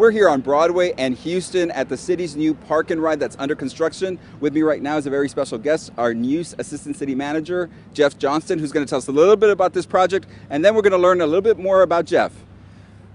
We're here on Broadway and Houston at the city's new park and ride that's under construction. With me right now is a very special guest, our new Assistant City Manager, Jeff Johnston, who's going to tell us a little bit about this project, and then we're going to learn a little bit more about Jeff.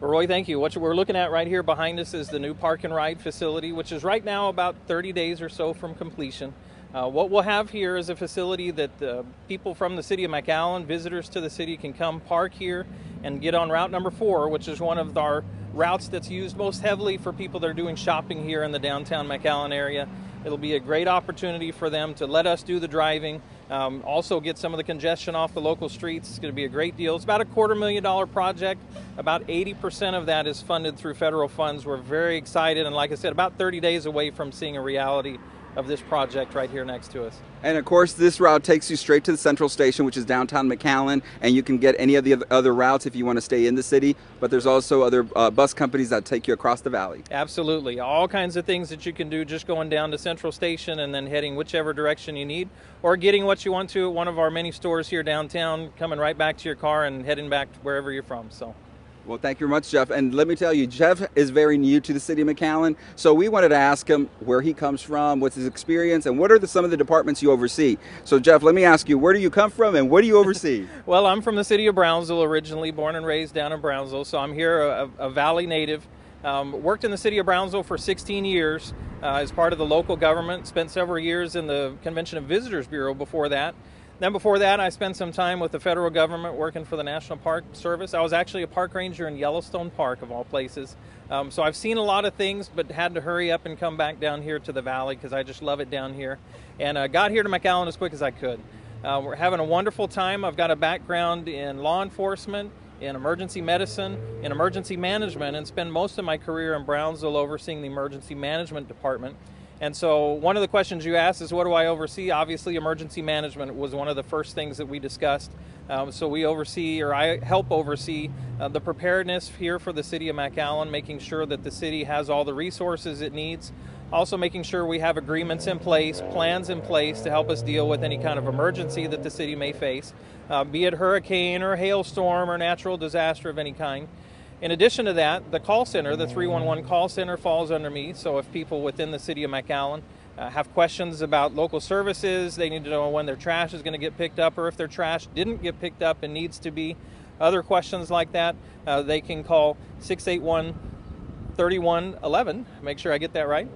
Well, Roy, thank you. What we're looking at right here behind us is the new park and ride facility, which is right now about 30 days or so from completion. What we'll have here is a facility that people from the city of McAllen, visitors to the city, can come park here and get on route number 4, which is one of our routes that's used most heavily for people that are doing shopping here in the downtown McAllen area. It'll be a great opportunity for them to let us do the driving, also get some of the congestion off the local streets. It's going to be a great deal. It's about a $250,000 project. About 80% of that is funded through federal funds. We're very excited, and like I said, about 30 days away from seeing a reality of this project right here next to us. And of course, this route takes you straight to the central station, which is downtown McAllen, and you can get any of the other routes if you want to stay in the city, but there's also other bus companies that take you across the valley. Absolutely. All kinds of things that you can do just going down to central station and then heading whichever direction you need, or getting what you want to at one of our many stores here downtown, coming right back to your car and heading back to wherever you're from. Well, thank you very much, Jeff. And let me tell you, Jeff is very new to the city of McAllen, so we wanted to ask him where he comes from, what's his experience, and what are some of the departments you oversee. So, Jeff, let me ask you, where do you come from and what do you oversee? Well, I'm from the city of Brownsville, originally born and raised down in Brownsville, so I'm here, a Valley native. Worked in the city of Brownsville for 16 years as part of the local government, spent several years in the Convention and Visitors Bureau before that. Then before that, I spent some time with the federal government working for the National Park Service. I was actually a park ranger in Yellowstone Park, of all places. So I've seen a lot of things, but had to hurry up and come back down here to the valley because I just love it down here. And got here to McAllen as quick as I could. We're having a wonderful time. I've got a background in law enforcement, in emergency medicine, in emergency management, and spend most of my career in Brownsville overseeing the emergency management department. And so one of the questions you asked is, what do I oversee? Obviously, emergency management was one of the first things that we discussed. So we oversee, or I help oversee, the preparedness here for the city of McAllen, making sure that the city has all the resources it needs. Also making sure we have agreements in place, plans in place to help us deal with any kind of emergency that the city may face, be it hurricane or hailstorm or natural disaster of any kind. In addition to that, the call center, the 311 call center, falls under me. So if people within the city of McAllen have questions about local services, they need to know when their trash is going to get picked up, or if their trash didn't get picked up and needs to be, other questions like that, they can call 681-3111, make sure I get that right,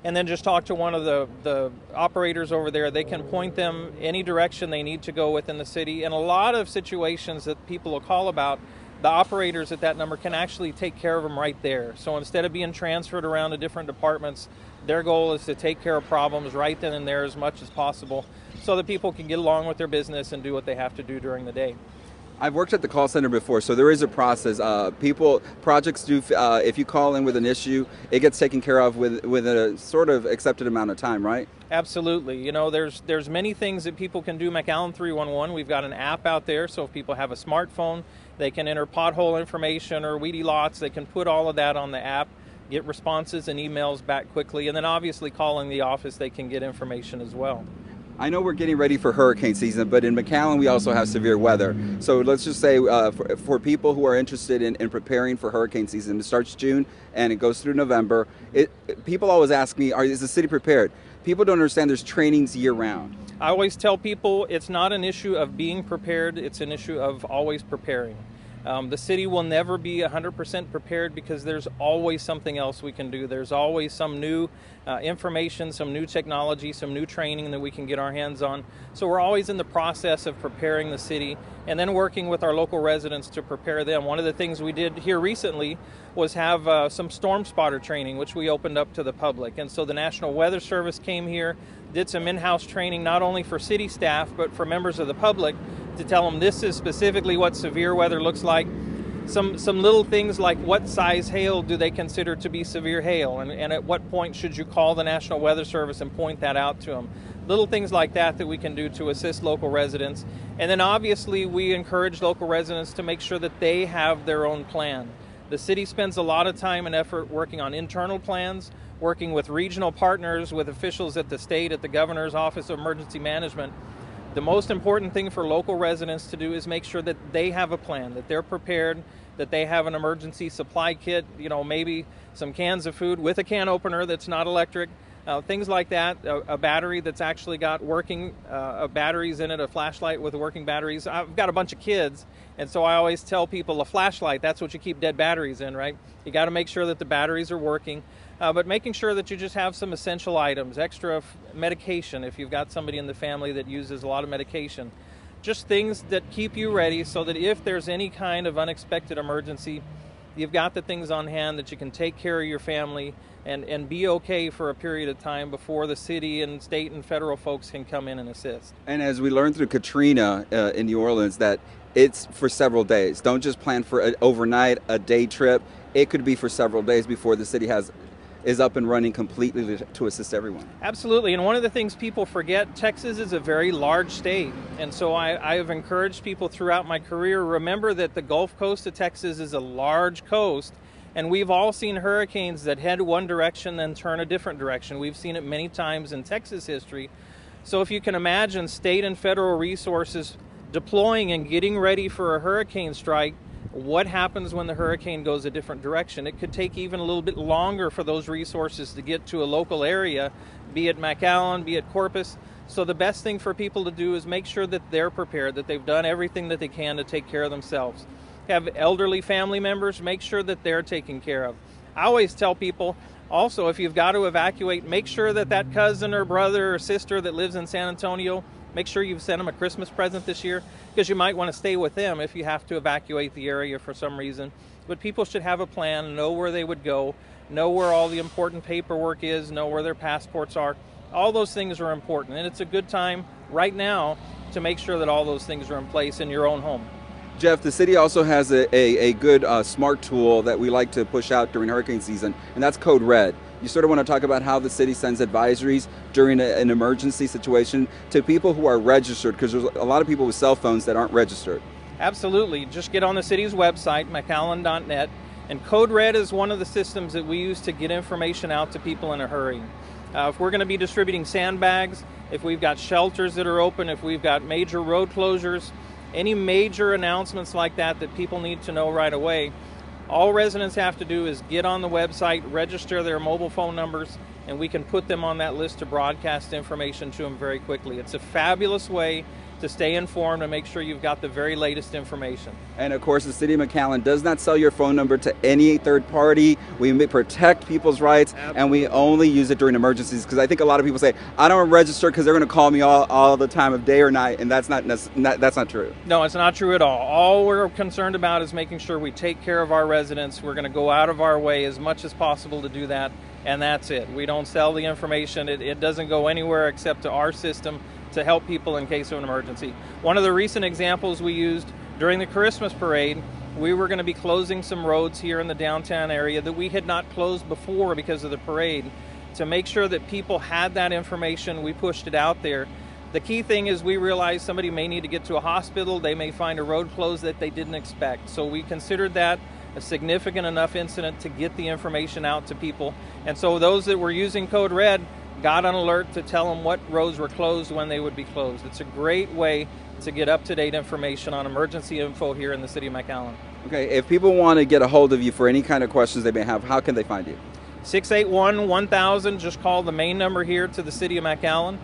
and then just talk to one of the operators over there. They can point them any direction they need to go within the city. And a lot of situations that people will call about, the operators at that number can actually take care of them right there. So instead of being transferred around to different departments, their goal is to take care of problems right then and there as much as possible so that people can get along with their business and do what they have to do during the day. I've worked at the call center before, so there is a process. Projects do, if you call in with an issue, it gets taken care of with a sort of accepted amount of time, right? Absolutely. You know, there's many things that people can do. McAllen 311, we've got an app out there, so if people have a smartphone, they can enter pothole information or weedy lots. They can put all of that on the app, get responses and emails back quickly, and then obviously calling the office, they can get information as well. I know we're getting ready for hurricane season, but in McAllen we also have severe weather. So let's just say for people who are interested in preparing for hurricane season, it starts June and it goes through November. People always ask me, is the city prepared? People don't understand there's trainings year round. I always tell people it's not an issue of being prepared, it's an issue of always preparing. The city will never be 100% prepared because there's always something else we can do. There's always some new information, some new technology, some new training that we can get our hands on. So we're always in the process of preparing the city and then working with our local residents to prepare them. One of the things we did here recently was have some storm spotter training, which we opened up to the public. And so the National Weather Service came here, did some in-house training not only for city staff but for members of the public to tell them this is specifically what severe weather looks like. Some little things like what size hail do they consider to be severe hail, and at what point should you call the National Weather Service and point that out to them. Little things like that we can do to assist local residents. And then obviously we encourage local residents to make sure that they have their own plan. The city spends a lot of time and effort working on internal plans, working with regional partners, with officials at the state, at the Governor's Office of Emergency Management. The most important thing for local residents to do is make sure that they have a plan, that they're prepared, that they have an emergency supply kit, maybe some cans of food with a can opener that's not electric, things like that, a battery that's actually got working batteries in it, a flashlight with working batteries. I've got a bunch of kids, and so I always tell people a flashlight, that's what you keep dead batteries in, right? You got to make sure that the batteries are working, but making sure that you just have some essential items, extra medication if you've got somebody in the family that uses a lot of medication. Just things that keep you ready so that if there's any kind of unexpected emergency, you've got the things on hand that you can take care of your family and be okay for a period of time before the city and state and federal folks can come in and assist. And as we learned through Katrina in New Orleans, that it's for several days. Don't just plan for an overnight, a day trip. It could be for several days before the city is up and running completely to assist everyone. Absolutely, and one of the things people forget, Texas is a very large state, and so I have encouraged people throughout my career, remember that the Gulf Coast of Texas is a large coast, and we've all seen hurricanes that head one direction then turn a different direction. We've seen it many times in Texas history. So if you can imagine state and federal resources deploying and getting ready for a hurricane strike, what happens when the hurricane goes a different direction? It could take even a little bit longer for those resources to get to a local area, be it McAllen, be it Corpus. So the best thing for people to do is make sure that they're prepared, that they've done everything that they can to take care of themselves. Have elderly family members, make sure that they're taken care of. I always tell people, also, if you've got to evacuate, make sure that that cousin or brother or sister that lives in San Antonio, make sure you've sent them a Christmas present this year, because you might want to stay with them if you have to evacuate the area for some reason. But people should have a plan, know where they would go, know where all the important paperwork is, know where their passports are. All those things are important, and it's a good time right now to make sure that all those things are in place in your own home. Jeff, the city also has a good smart tool that we like to push out during hurricane season, and that's Code Red. You sort of want to talk about how the city sends advisories during an emergency situation to people who are registered, because there's a lot of people with cell phones that aren't registered. Absolutely. Just get on the city's website, McAllen.net, and Code Red is one of the systems that we use to get information out to people in a hurry. If we're going to be distributing sandbags, if we've got shelters that are open, if we've got major road closures, any major announcements like that that people need to know right away, all residents have to do is get on the website, register their mobile phone numbers, and we can put them on that list to broadcast information to them very quickly. It's a fabulous way to stay informed and make sure you've got the very latest information. And of course, the City of McAllen does not sell your phone number to any third party. We protect people's rights. Absolutely. And we only use it during emergencies, because I think a lot of people say, I don't register because they're going to call me all the time of day or night, and that's not true. No, it's not true at all. All we're concerned about is making sure we take care of our residents. We're going to go out of our way as much as possible to do that, and that's it. We don't sell the information. It doesn't go anywhere except to our system to help people in case of an emergency. One of the recent examples we used during the Christmas parade, we were going to be closing some roads here in the downtown area that we had not closed before because of the parade. To make sure that people had that information, we pushed it out there. The key thing is we realized somebody may need to get to a hospital, they may find a road closed that they didn't expect. So we considered that a significant enough incident to get the information out to people. And so those that were using Code Red got an alert to tell them what roads were closed when they would be closed. It's a great way to get up-to-date information on emergency info here in the city of McAllen. Okay, if people want to get a hold of you for any kind of questions they may have, how can they find you? 681-1000, just call the main number here to the city of McAllen.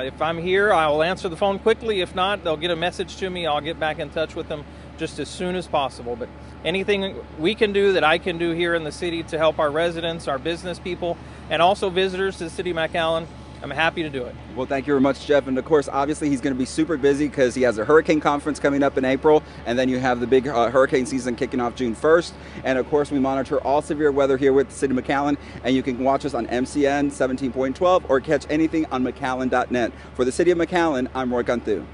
If I'm here, I'll answer the phone quickly. If not, they'll get a message to me. I'll get back in touch with them just as soon as possible. But anything we can do, that I can do here in the city to help our residents, our business people, and also visitors to the city of McAllen, I'm happy to do it. Well, thank you very much, Jeff. And of course, obviously, he's going to be super busy because he has a hurricane conference coming up in April, and then you have the big hurricane season kicking off June 1st. And of course, we monitor all severe weather here with the City of McAllen, and you can watch us on MCN 17.12 or catch anything on McAllen.net. For the City of McAllen, I'm Roy Cantu.